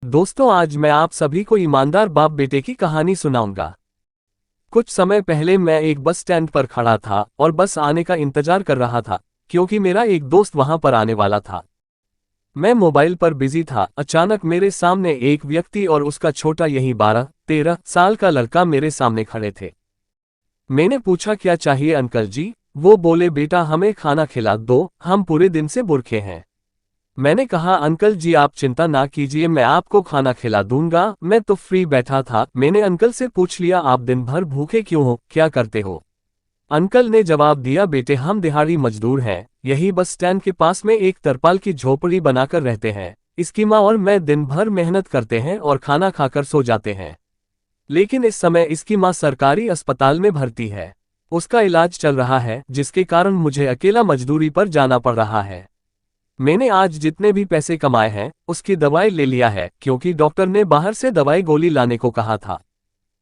दोस्तों, आज मैं आप सभी को ईमानदार बाप बेटे की कहानी सुनाऊंगा। कुछ समय पहले मैं एक बस स्टैंड पर खड़ा था और बस आने का इंतजार कर रहा था क्योंकि मेरा एक दोस्त वहां पर आने वाला था। मैं मोबाइल पर बिजी था। अचानक मेरे सामने एक व्यक्ति और उसका छोटा यही 12-13 साल का लड़का मेरे सामने खड़े थे। मैंने पूछा, क्या चाहिए अंकल जी? वो बोले, बेटा हमें खाना खिला दो, हम पूरे दिन से भूखे हैं। मैंने कहा, अंकल जी आप चिंता ना कीजिए, मैं आपको खाना खिला दूंगा, मैं तो फ्री बैठा था। मैंने अंकल से पूछ लिया, आप दिन भर भूखे क्यों हो, क्या करते हो? अंकल ने जवाब दिया, बेटे हम दिहाड़ी मजदूर हैं, यही बस स्टैंड के पास में एक तरपाल की झोपड़ी बनाकर रहते हैं। इसकी माँ और मैं दिन भर मेहनत करते हैं और खाना खाकर सो जाते हैं। लेकिन इस समय इसकी माँ सरकारी अस्पताल में भर्ती है। उसका इलाज चल रहा है, जिसके कारण मुझे अकेला मजदूरी पर जाना पड़ रहा है। मैंने आज जितने भी पैसे कमाए हैं उसकी दवाई ले लिया है, क्योंकि डॉक्टर ने बाहर से दवाई गोली लाने को कहा था।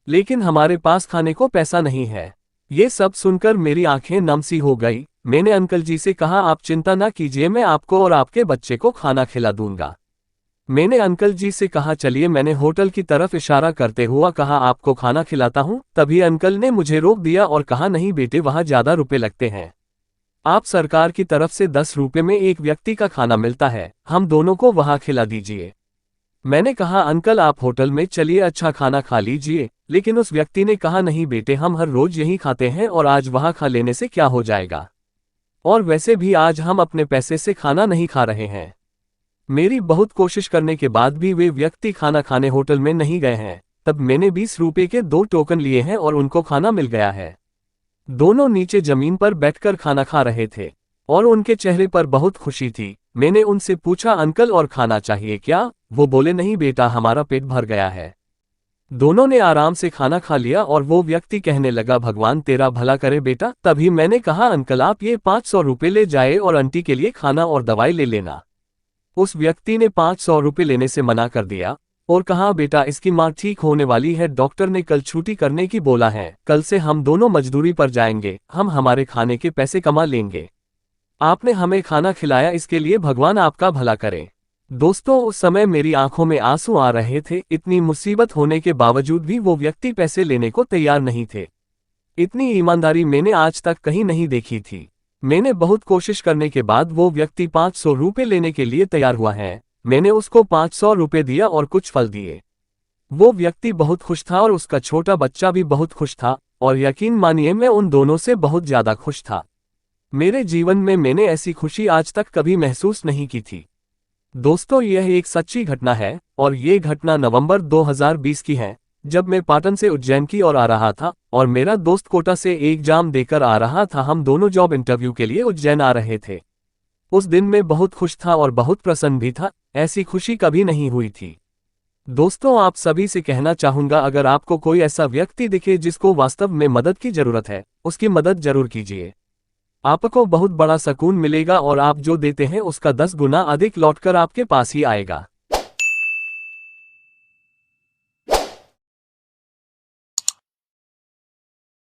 लेकिन हमारे पास खाने को पैसा नहीं है। ये सब सुनकर मेरी आंखें नम सी हो गई। मैंने अंकल जी से कहा, आप चिंता ना कीजिए, मैं आपको और आपके बच्चे को खाना खिला दूंगा। मैंने अंकल जी से कहा, चलिए। मैंने होटल की तरफ इशारा करते हुआ कहा, आपको खाना खिलाता हूँ। तभी अंकल ने मुझे रोक दिया और कहा, नहीं बेटे, वहाँ ज्यादा रुपए लगते हैं। आप सरकार की तरफ से 10 रुपए में एक व्यक्ति का खाना मिलता है, हम दोनों को वहां खिला दीजिए। मैंने कहा, अंकल आप होटल में चलिए, अच्छा खाना खा लीजिए। लेकिन उस व्यक्ति ने कहा, नहीं बेटे, हम हर रोज यही खाते हैं और आज वहां खा लेने से क्या हो जाएगा, और वैसे भी आज हम अपने पैसे से खाना नहीं खा रहे हैं। मेरी बहुत कोशिश करने के बाद भी वे व्यक्ति खाना खाने होटल में नहीं गए हैं। तब मैंने 20 रुपए के 2 टोकन लिए हैं और उनको खाना मिल गया है। दोनों नीचे जमीन पर बैठकर खाना खा रहे थे और उनके चेहरे पर बहुत खुशी थी। मैंने उनसे पूछा, अंकल और खाना चाहिए क्या? वो बोले, नहीं बेटा, हमारा पेट भर गया है। दोनों ने आराम से खाना खा लिया और वो व्यक्ति कहने लगा, भगवान तेरा भला करे बेटा। तभी मैंने कहा, अंकल आप ये 500 रुपये ले जाए और आंटी के लिए खाना और दवाई ले लेना। उस व्यक्ति ने 500 रुपये लेने से मना कर दिया और कहा, बेटा इसकी माँ ठीक होने वाली है, डॉक्टर ने कल छुट्टी करने की बोला है, कल से हम दोनों मजदूरी पर जाएंगे, हम हमारे खाने के पैसे कमा लेंगे। आपने हमें खाना खिलाया, इसके लिए भगवान आपका भला करे। दोस्तों, उस समय मेरी आंखों में आंसू आ रहे थे। इतनी मुसीबत होने के बावजूद भी वो व्यक्ति पैसे लेने को तैयार नहीं थे। इतनी ईमानदारी मैंने आज तक कहीं नहीं देखी थी। मैंने बहुत कोशिश करने के बाद वो व्यक्ति 500 रुपये लेने के लिए तैयार हुआ है। मैंने उसको 500 रुपये दिया और कुछ फल दिए। वो व्यक्ति बहुत खुश था और उसका छोटा बच्चा भी बहुत खुश था, और यकीन मानिए मैं उन दोनों से बहुत ज्यादा खुश था। मेरे जीवन में मैंने ऐसी खुशी आज तक कभी महसूस नहीं की थी। दोस्तों, यह एक सच्ची घटना है और ये घटना नवंबर 2020 की है, जब मैं पाटन से उज्जैन की ओर आ रहा था और मेरा दोस्त कोटा से एग्जाम देकर आ रहा था। हम दोनों जॉब इंटरव्यू के लिए उज्जैन आ रहे थे। उस दिन मैं बहुत खुश था और बहुत प्रसन्न भी था। ऐसी खुशी कभी नहीं हुई थी। दोस्तों, आप सभी से कहना चाहूंगा, अगर आपको कोई ऐसा व्यक्ति दिखे जिसको वास्तव में मदद की जरूरत है, उसकी मदद जरूर कीजिए। आपको बहुत बड़ा सुकून मिलेगा और आप जो देते हैं उसका 10 गुना अधिक लौटकर आपके पास ही आएगा।